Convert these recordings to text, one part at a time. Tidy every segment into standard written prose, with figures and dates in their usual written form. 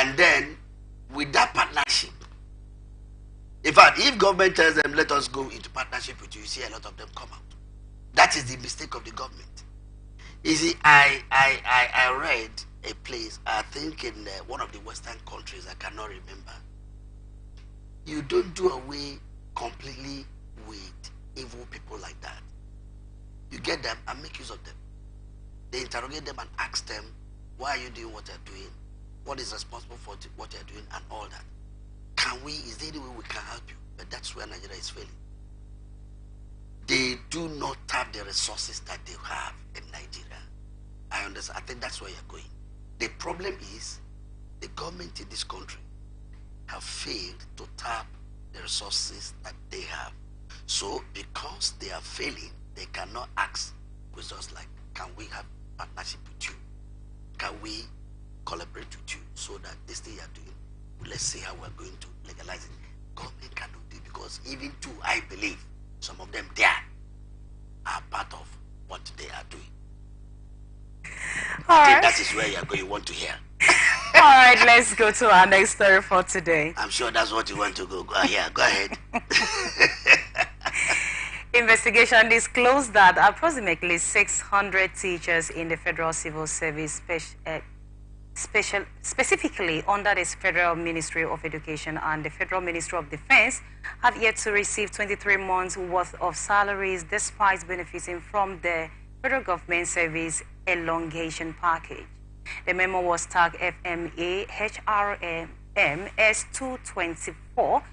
And then, with that partnership, in fact, if government tells them, let us go into partnership with you, you see a lot of them come out. That is the mistake of the government. You see, I read a place, I think in one of the Western countries, I cannot remember. You don't do away completely with evil people like that. You get them and make use of them. They interrogate them and ask them, why are you doing what you're doing? What is responsible for what you're doing and all that? Is there any way we can help you? But that's where Nigeria is failing. They do not have the resources that they have in Nigeria. I understand. I think that's where you're going. The problem is the government in this country have failed to tap the resources that they have. So because they are failing, they cannot ask questions like, can we have partnership with you? Can we collaborate with you so that this thing you're doing, let's see how we're going to legalize it. Government cannot do it because even too, I believe some of them there are part of what they are doing. I think that is where you're going, you want to hear. All right, let's go to our next story for today. I'm sure that's what you want to go. Go ahead. Investigation disclosed that approximately 600 teachers in the Federal Civil Service, specifically under the Federal Ministry of Education and the Federal Ministry of Defense, have yet to receive 23 months worth of salaries despite benefiting from the federal government service elongation package. The memo was tagged FMA HRM S224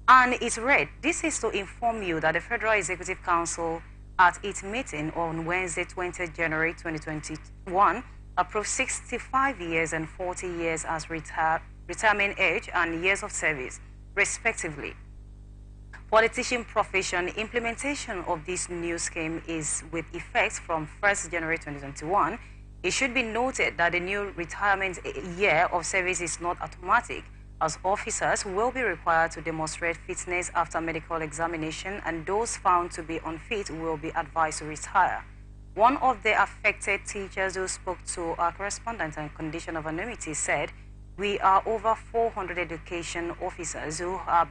and it read, "This is to inform you that the Federal Executive Council at its meeting on Wednesday, 20th January 2021, approved 65 years and 40 years as retirement age and years of service, respectively. For the teaching profession, implementation of this new scheme is with effect from 1st January 2021. It should be noted that the new retirement year of service is not automatic, as officers will be required to demonstrate fitness after medical examination, and those found to be unfit will be advised to retire." One of the affected teachers who spoke to our correspondent on condition of anonymity said, "We are over 400 education officers who are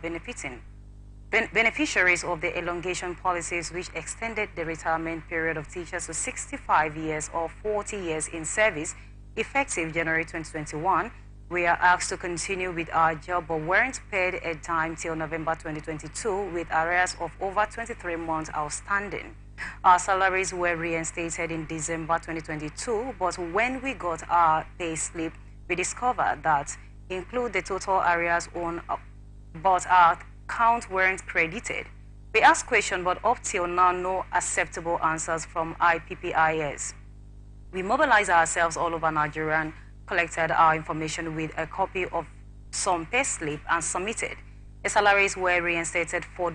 beneficiaries of the elongation policies which extended the retirement period of teachers to 65 years or 40 years in service, effective January 2021. We are asked to continue with our job but weren't paid a dime till November 2022 with arrears of over 23 months outstanding. Our salaries were reinstated in December 2022, but when we got our pay slip, we discovered that include the total arrears on, but our count weren't credited. We asked questions, but up till now, no acceptable answers from IPPIS. We mobilized ourselves all over Nigeria and collected our information with a copy of some pay slip and submitted. The salaries were reinstated for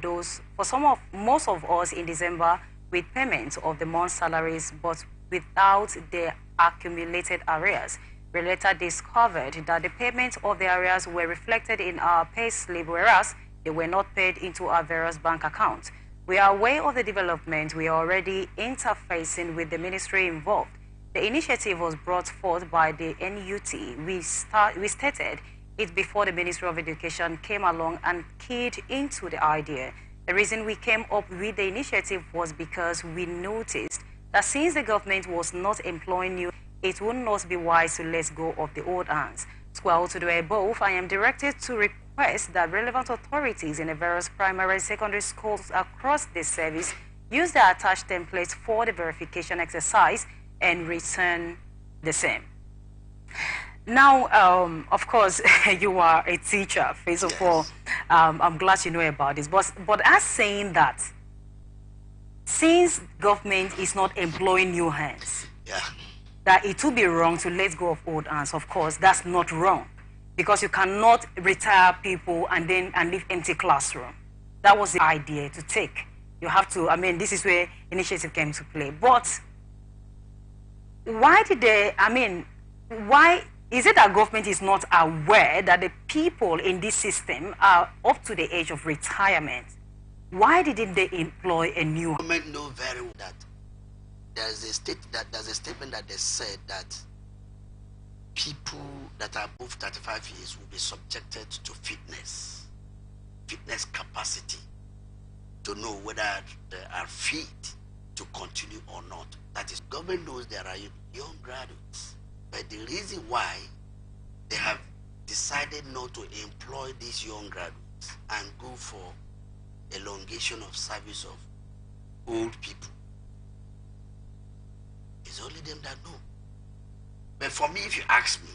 most of us in December with payment of the month's salaries, but without the accumulated arrears. We later discovered that the payment of the arrears were reflected in our pay slip, whereas they were not paid into our various bank accounts. We are aware of the development. We are already interfacing with the ministry involved. The initiative was brought forth by the NUT. We stated it before the Ministry of Education came along and keyed into the idea. The reason we came up with the initiative was because we noticed that since the government was not employing new, it would not be wise to let go of the old hands. Well, to the above, I am directed to request that relevant authorities in the various primary and secondary schools across this service use the attached templates for the verification exercise and return the same. Now, of course, you are a teacher. First of all, I'm glad you know about this. But as saying that, since government is not employing new hands, that it would be wrong to let go of old hands. Of course, that's not wrong, because you cannot retire people and leave empty classroom. That was the idea to take. You have to. I mean, this is where initiative came to play. But why did they? I mean, why? Is it that government is not aware that the people in this system are up to the age of retirement? Why didn't they employ a new? Government know very well that there's a statement that they said that people that are above 35 years will be subjected to fitness capacity to know whether they are fit to continue or not. That is, government knows there are young graduates, but the reason why they have decided not to employ these young graduates and go for elongation of service of old people, it's only them that know. But for me, if you ask me,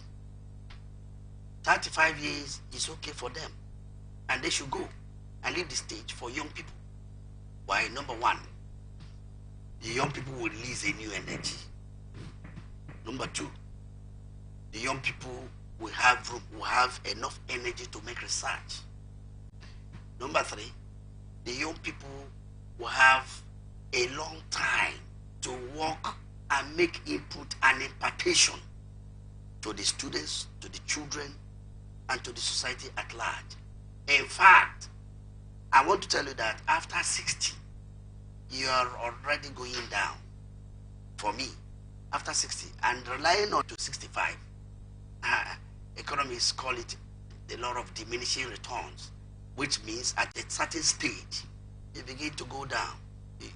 35 years is okay for them, and they should go and leave the stage for young people. Why? Number one, the young people will release a new energy. Number two, the young people will have enough energy to make research. Number three, the young people will have a long time to work and make input and impartation to the students, to the children, and to the society at large. In fact, I want to tell you that after 60, you are already going down. For me, after 60, and relying on to 65, economists call it the law of diminishing returns, which means at a certain stage, you begin to go down.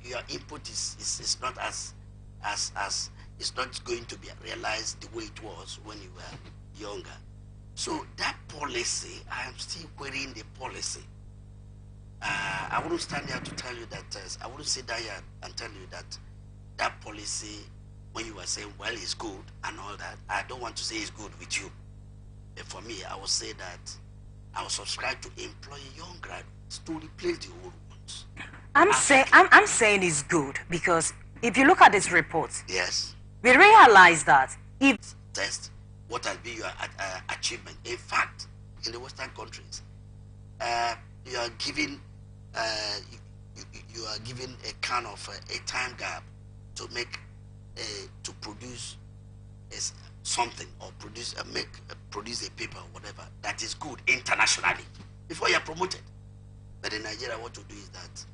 Your input is not it's not going to be realized the way it was when you were younger. So that policy, I am still querying the policy. I wouldn't stand here to tell you that, I wouldn't sit down here and tell you that that policy, when you were saying, well, it's good and all that, I don't want to say it's good with you. But for me, I would say that I will subscribe to employ young graduates to replace the old ones. I'm saying it's good because if you look at this report, yes, we realize that if test what has been your achievement. In fact, in the Western countries, you are given you are given a kind of a time gap to make to produce something or produce a paper or whatever that is good internationally before you are promoted. But in Nigeria, what to do is that